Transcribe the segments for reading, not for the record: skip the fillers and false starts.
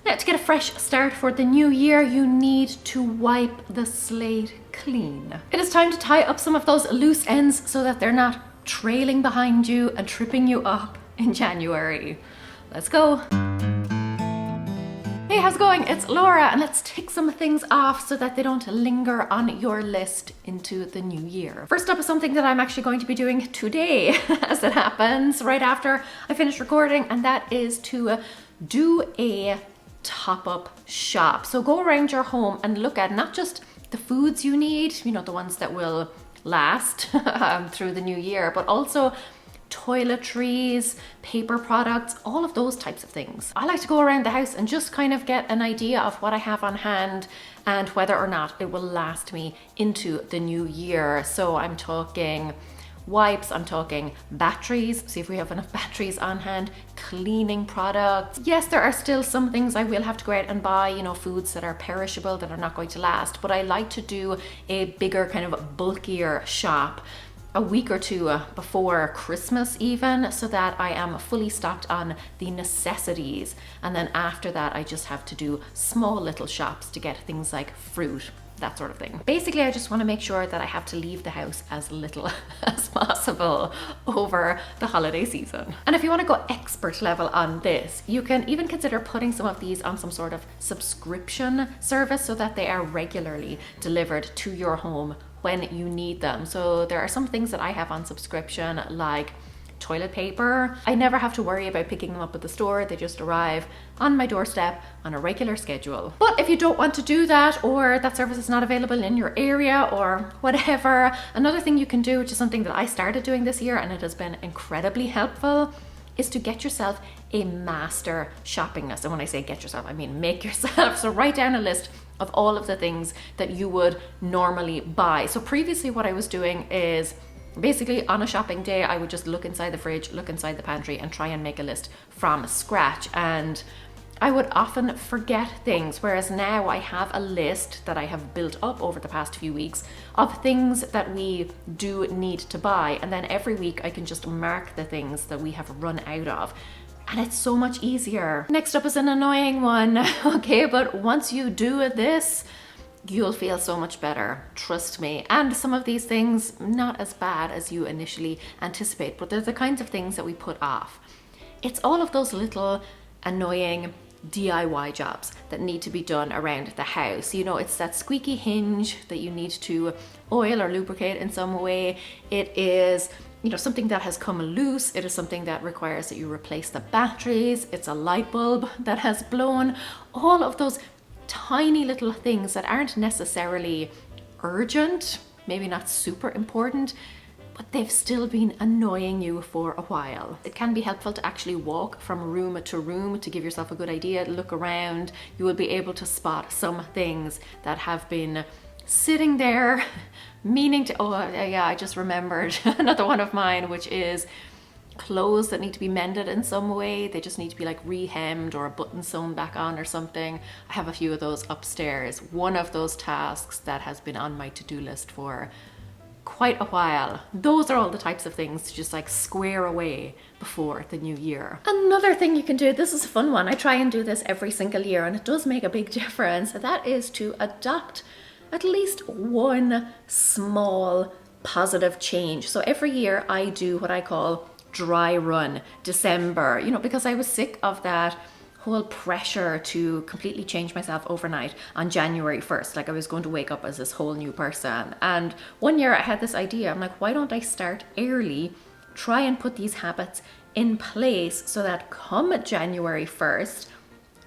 Now, to get a fresh start for the new year, you need to wipe the slate clean. It is time to tie up some of those loose ends so that they're not trailing behind you and tripping you up in January. Let's go. Hey, how's it going? It's Laura, and let's tick some things off so that they don't linger on your list into the new year. First up is something that I'm actually going to be doing today, as it happens, right after I finish recording, and that is to do a top-up shop. So go around your home and look at not just the foods you need, you know, the ones that will last through the new year, but also toiletries, paper products, all of those types of things. I like to go around the house and just kind of get an idea of what I have on hand and whether or not it will last me into the new year. So I'm talking wipes, I'm talking batteries, see if we have enough batteries on hand, cleaning products. Yes, there are still some things I will have to go out and buy, you know, foods that are perishable, that are not going to last, but I like to do a bigger, kind of bulkier shop a week or two before Christmas even, so that I am fully stocked on the necessities. And then after that, I just have to do small little shops to get things like fruit, that sort of thing. Basically, I just want to make sure that I have to leave the house as little as possible over the holiday season. And if you want to go expert level on this, you can even consider putting some of these on some sort of subscription service so that they are regularly delivered to your home when you need them. So there are some things that I have on subscription, like toilet paper. I never have to worry about picking them up at the store. They just arrive on my doorstep on a regular schedule. But if you don't want to do that, or that service is not available in your area or whatever, another thing you can do, which is something that I started doing this year and it has been incredibly helpful, is to get yourself a master shopping list. And when I say get yourself, I mean make yourself. So write down a list of all of the things that you would normally buy. So previously what I was doing is basically on a shopping day, I would just look inside the fridge, look inside the pantry, and try and make a list from scratch. And I would often forget things, whereas now I have a list that I have built up over the past few weeks of things that we do need to buy. And then every week I can just mark the things that we have run out of. And it's so much easier. Next up is an annoying one, okay? But once you do this, you'll feel so much better, trust me. And some of these things, not as bad as you initially anticipate, but they're the kinds of things that we put off. It's all of those little annoying DIY jobs that need to be done around the house. You know, it's that squeaky hinge that you need to oil or lubricate in some way. It is, you know, something that has come loose. It is something that requires that you replace the batteries. It's a light bulb that has blown. All of those tiny little things that aren't necessarily urgent, maybe not super important, but they've still been annoying you for a while. It can be helpful to actually walk from room to room to give yourself a good idea, look around. You will be able to spot some things that have been sitting there meaning to, oh yeah, I just remembered another one of mine, which is clothes that need to be mended in some way. They just need to be like re-hemmed or a button sewn back on or something. I have a few of those upstairs. One of those tasks that has been on my to-do list for quite a while. Those are all the types of things to just like square away before the new year. Another thing you can do, this is a fun one. I try and do this every single year and it does make a big difference. That is to adopt at least one small positive change. So every year I do what I call dry run December, you know, because I was sick of that whole pressure to completely change myself overnight on January 1st. Like I was going to wake up as this whole new person. And one year I had this idea. I'm like, why don't I start early, try and put these habits in place so that come January 1st,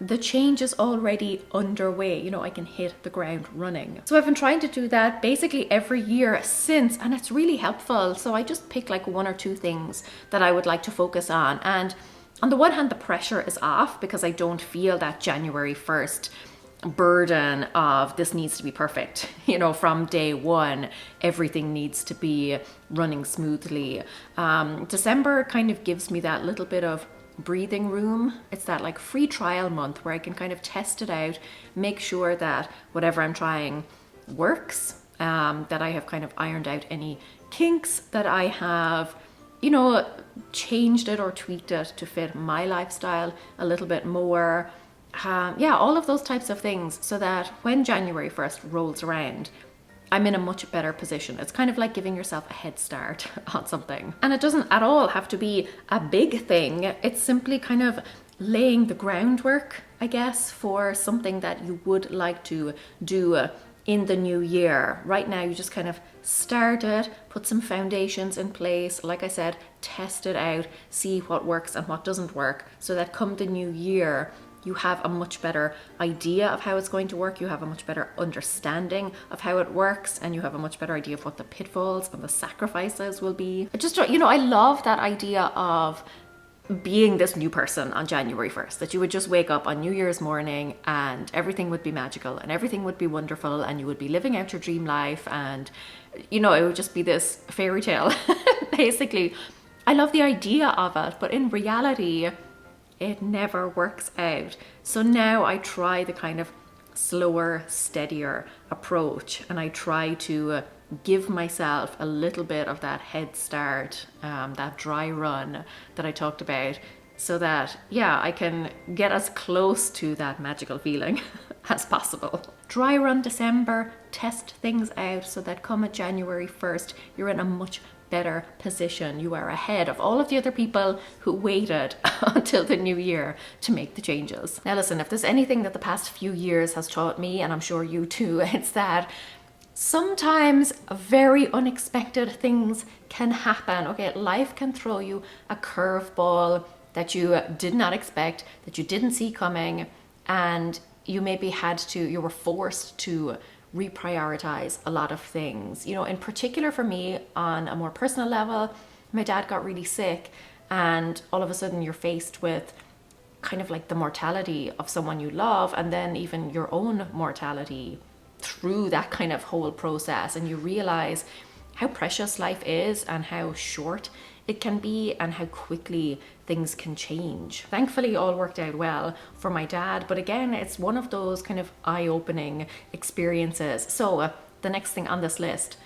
the change is already underway. You know, I can hit the ground running. So I've been trying to do that basically every year since, and it's really helpful. So I just pick like one or two things that I would like to focus on. And on the one hand, the pressure is off because I don't feel that January 1st burden of this needs to be perfect. You know, from day one, everything needs to be running smoothly. December kind of gives me that little bit of breathing room. It's that like free trial month where I can kind of test it out, make sure that whatever I'm trying works, that I have kind of ironed out any kinks, that I have, you know, changed it or tweaked it to fit my lifestyle a little bit more. yeah, all of those types of things, so that when January 1st rolls around, I'm in a much better position. It's kind of like giving yourself a head start on something. And it doesn't at all have to be a big thing. It's simply kind of laying the groundwork, I guess, for something that you would like to do in the new year. Right now, you just kind of start it, put some foundations in place. Like I said, test it out, see what works and what doesn't work, so that come the new year, you have a much better idea of how it's going to work. You have a much better understanding of how it works, and you have a much better idea of what the pitfalls and the sacrifices will be. I love that idea of being this new person on January 1st, that you would just wake up on New Year's morning and everything would be magical and everything would be wonderful and you would be living out your dream life, and it would just be this fairy tale basically. I love the idea of it, but in reality it never works out. So now I try the kind of slower, steadier approach, and I try to give myself a little bit of that head start, that dry run that I talked about, so that, yeah, I can get as close to that magical feeling as possible. Dry run December, test things out, so that come at January 1st, you're in a much better position. You are ahead of all of the other people who waited until the new year to make the changes. Now listen, if there's anything that the past few years has taught me, and I'm sure you too, it's that sometimes very unexpected things can happen. Okay, life can throw you a curveball that you did not expect, that you didn't see coming, and you were forced to reprioritize a lot of things. In particular for me, on a more personal level, my dad got really sick, and all of a sudden you're faced with kind of like the mortality of someone you love, and then even your own mortality through that kind of whole process, and you realize how precious life is and how short it can be and how quickly things can change. Thankfully, all worked out well for my dad, but again, it's one of those kind of eye-opening experiences. So the next thing on this list,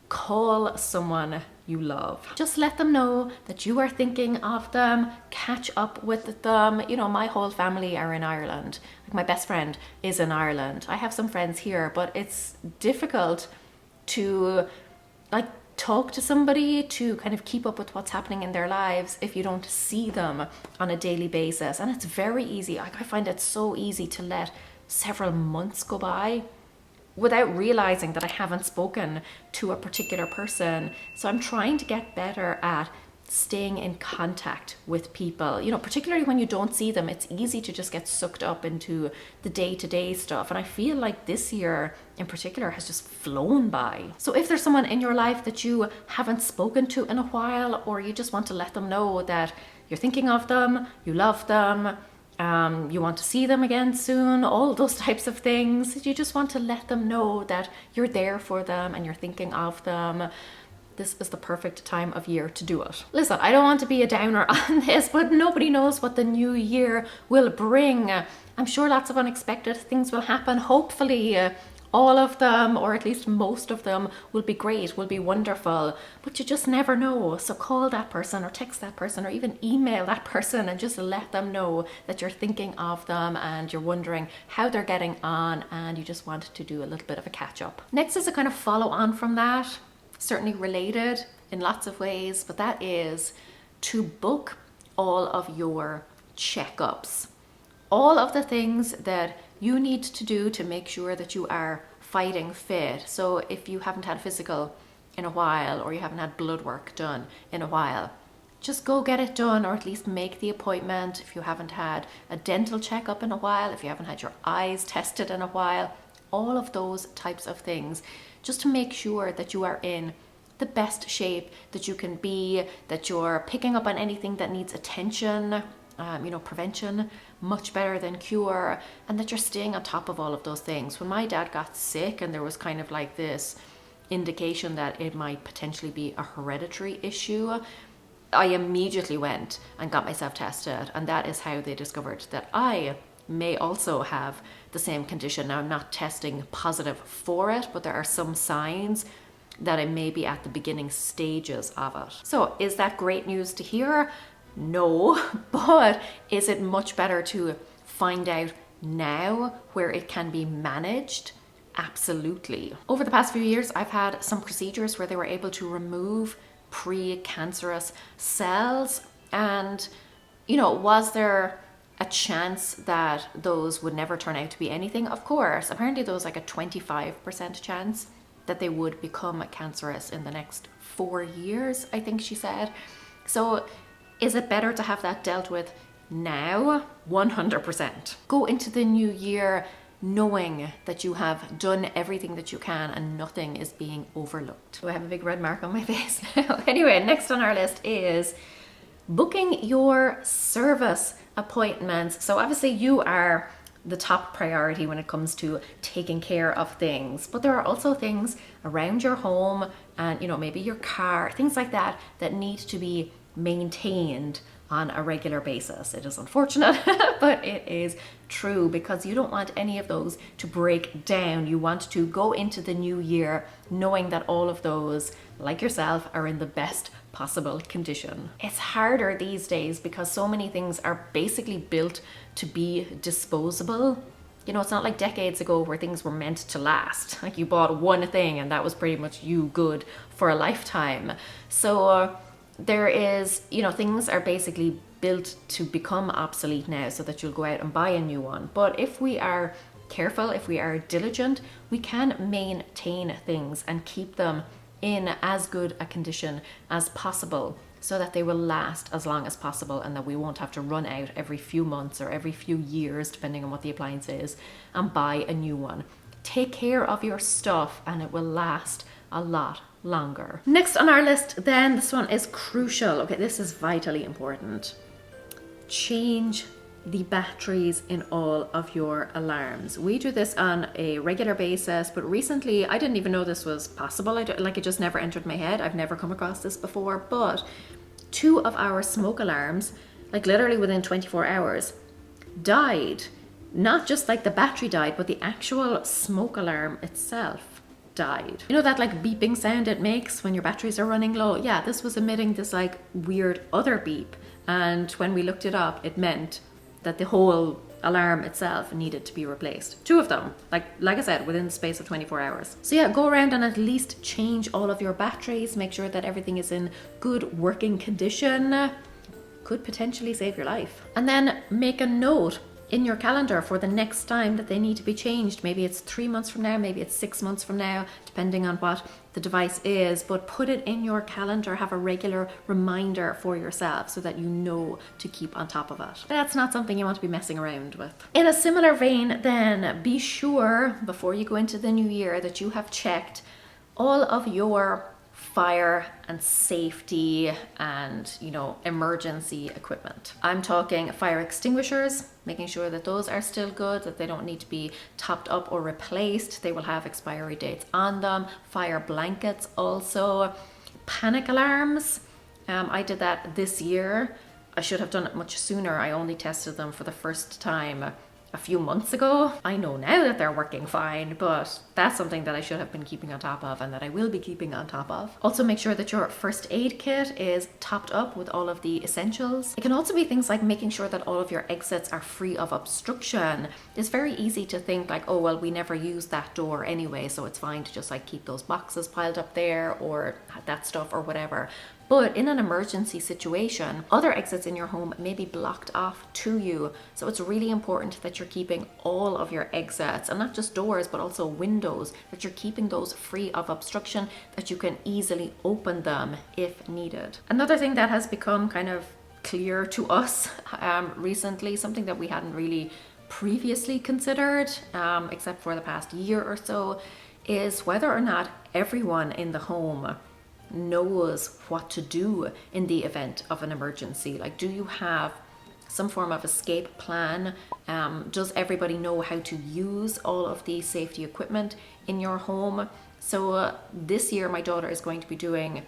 call someone you love. Just let them know that you are thinking of them, catch up with them. My whole family are in Ireland. Like, my best friend is in Ireland. I have some friends here, but it's difficult to talk to somebody, to kind of keep up with what's happening in their lives if you don't see them on a daily basis. And it's very easy. I find it so easy to let several months go by without realizing that I haven't spoken to a particular person. So I'm trying to get better at staying in contact with people. Particularly when you don't see them, it's easy to just get sucked up into the day-to-day stuff. And I feel like this year in particular has just flown by. So if there's someone in your life that you haven't spoken to in a while, or you just want to let them know that you're thinking of them, you love them, you want to see them again soon, all those types of things, you just want to let them know that you're there for them and you're thinking of them, this is the perfect time of year to do it. Listen, I don't want to be a downer on this, but nobody knows what the new year will bring. I'm sure lots of unexpected things will happen. Hopefully, all of them, or at least most of them, will be great, will be wonderful, but you just never know. So call that person or text that person or even email that person and just let them know that you're thinking of them and you're wondering how they're getting on, and you just want to do a little bit of a catch up. Next is a kind of follow on from that, certainly related in lots of ways, but that is to book all of your checkups. All of the things that you need to do to make sure that you are fighting fit. So if you haven't had a physical in a while, or you haven't had blood work done in a while, just go get it done, or at least make the appointment. If you haven't had a dental checkup in a while, if you haven't had your eyes tested in a while, all of those types of things, just to make sure that you are in the best shape that you can be, that you're picking up on anything that needs attention, prevention, much better than cure, and that you're staying on top of all of those things. When my dad got sick and there was kind of like this indication that it might potentially be a hereditary issue, I immediately went and got myself tested, and that is how they discovered that I may also have the same condition. Now, I'm not testing positive for it, but there are some signs that it may be at the beginning stages of it. So is that great news to hear? No, but is it much better to find out now where it can be managed? Absolutely. Over the past few years, I've had some procedures where they were able to remove pre-cancerous cells. And, was there a chance that those would never turn out to be anything? Of course. Apparently there was like a 25% chance that they would become cancerous in the next 4 years, I think she said. So is it better to have that dealt with now? 100%. Go into the new year knowing that you have done everything that you can and nothing is being overlooked. Do I have a big red mark on my face now? Anyway, next on our list is booking your service appointments. So obviously you are the top priority when it comes to taking care of things, but there are also things around your home and maybe your car, things like that need to be maintained on a regular basis. It is unfortunate, but it is true, because you don't want any of those to break down. You want to go into the new year knowing that all of those, like yourself, are in the best possible condition. It's harder these days because so many things are basically built to be disposable. It's not like decades ago where things were meant to last. Like you bought one thing and that was pretty much you good for a lifetime. So there is, things are basically built to become obsolete now so that you'll go out and buy a new one. But if we are careful, if we are diligent, we can maintain things and keep them in as good a condition as possible so that they will last as long as possible and that we won't have to run out every few months or every few years, depending on what the appliance is, and buy a new one. Take care of your stuff and it will last a lot longer. Next on our list then, this one is crucial. Okay, this is vitally important. Change the batteries in all of your alarms. We do this on a regular basis, but recently I didn't even know this was possible. It just never entered my head. I've never come across this before, but 2 of our smoke alarms, like literally within 24 hours, died. Not just like the battery died, but the actual smoke alarm itself died. That like beeping sound it makes when your batteries are running low? Yeah, this was emitting this like weird other beep. And when we looked it up, it meant that the whole alarm itself needed to be replaced. 2 of them, like I said, within the space of 24 hours. So yeah, go around and at least change all of your batteries, make sure that everything is in good working condition. Could potentially save your life. And then make a note in your calendar for the next time that they need to be changed. Maybe it's 3 months from now, maybe it's 6 months from now, depending on what the device is, but put it in your calendar, have a regular reminder for yourself so that you know to keep on top of it. That's not something you want to be messing around with. In a similar vein then, be sure before you go into the new year that you have checked all of your fire and safety and emergency equipment. I'm talking fire extinguishers, making sure that those are still good, that they don't need to be topped up or replaced. They will have expiry dates on them. Fire blankets also. Panic alarms. I did that this year. I should have done it much sooner. I only tested them for the first time a few months ago. I know now that they're working fine, but that's something that I should have been keeping on top of and that I will be keeping on top of. Also make sure that your first aid kit is topped up with all of the essentials. It can also be things like making sure that all of your exits are free of obstruction. It's very easy to think like, oh, well, we never use that door anyway, so it's fine to just like keep those boxes piled up there or that stuff or whatever. But in an emergency situation, other exits in your home may be blocked off to you. So it's really important that you're keeping all of your exits, and not just doors, but also windows, that you're keeping those free of obstruction, that you can easily open them if needed. Another thing that has become kind of clear to us recently, something that we hadn't really previously considered, except for the past year or so, is whether or not everyone in the home knows what to do in the event of an emergency. Like, do you have some form of escape plan? Does everybody know how to use all of the safety equipment in your home? So this year my daughter is going to be doing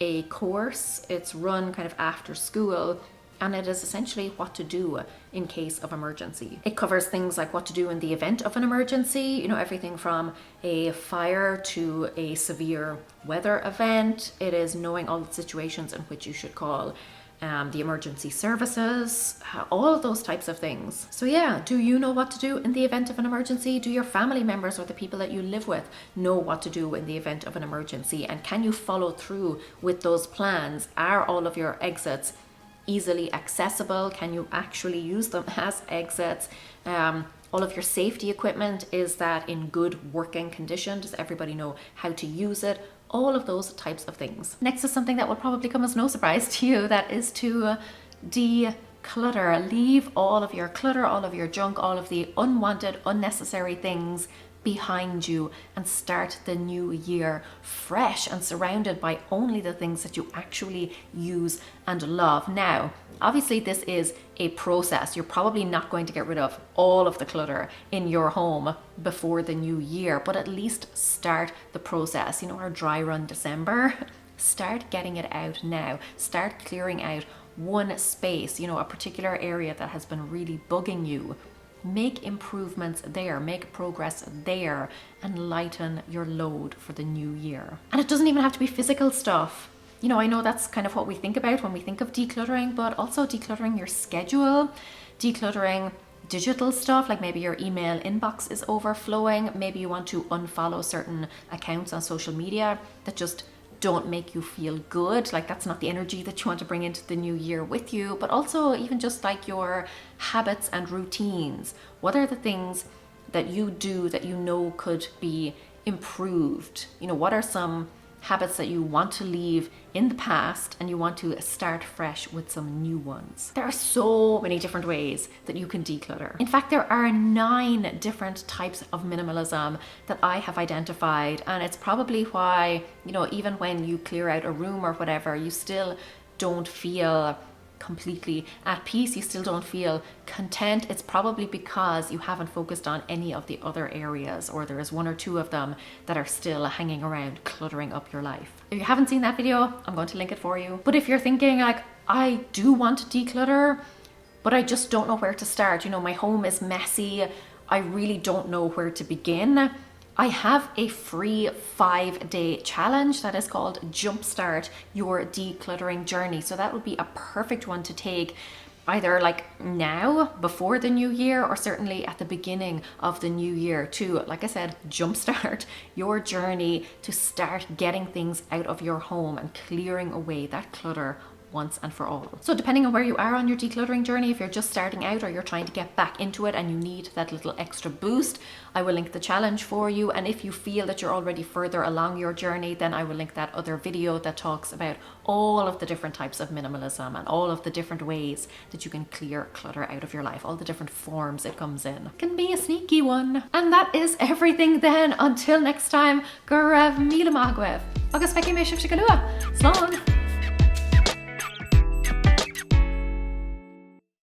a course. It's run kind of after school, and it is essentially what to do in case of emergency. It covers things like what to do in the event of an emergency, everything from a fire to a severe weather event. It is knowing all the situations in which you should call the emergency services, all of those types of things. So yeah, do you know what to do in the event of an emergency? Do your family members or the people that you live with know what to do in the event of an emergency? And can you follow through with those plans? Are all of your exits easily accessible? Can you actually use them as exits? All of your safety equipment, is that in good working condition? Does everybody know how to use it? All of those types of things. Next is something that will probably come as no surprise to you. That is to declutter. Leave all of your clutter, all of your junk, all of the unwanted, unnecessary things behind you and start the new year fresh and surrounded by only the things that you actually use and love. Now, obviously this is a process. You're probably not going to get rid of all of the clutter in your home before the new year, but at least start the process. You know, our dry run December, start getting it out now. Start clearing out one space, you know, a particular area that has been really bugging you. Make improvements there, make progress there, and lighten your load for the new year. And it doesn't even have to be physical stuff. You know, I know that's kind of what we think about when we think of decluttering, but also decluttering your schedule, decluttering digital stuff, like maybe your email inbox is overflowing. Maybe you want to unfollow certain accounts on social media that just don't make you feel good. Like that's not the energy that you want to bring into the new year with you. But also even just like your habits and routines. What are the things that you do that you know could be improved? You know, what are some habits that you want to leave in the past and you want to start fresh with some new ones? There are so many different ways that you can declutter. In fact, there are 9 different types of minimalism that I have identified, and it's probably why, you know, even when you clear out a room or whatever, you still don't feel completely at peace, you still don't feel content. It's probably because you haven't focused on any of the other areas, or there is 1 or 2 of them that are still hanging around cluttering up your life. If you haven't seen that video, I'm going to link it for you. But if you're thinking like, I do want to declutter, but I just don't know where to start, you know, my home is messy, I really don't know where to begin, I have a free 5-day challenge that is called Jumpstart Your Decluttering Journey. So that would be a perfect one to take either like now before the new year, or certainly at the beginning of the new year to, like I said, jumpstart your journey to start getting things out of your home and clearing away that clutter once and for all. So depending on where you are on your decluttering journey, if you're just starting out or you're trying to get back into it and you need that little extra boost, I will link the challenge for you. And if you feel that you're already further along your journey, then I will link that other video that talks about all of the different types of minimalism and all of the different ways that you can clear clutter out of your life, all the different forms it comes in. It can be a sneaky one. And that is everything then. Until next time, go raibh míle maith agam. Agus feici mé sibh se go luath. Slán!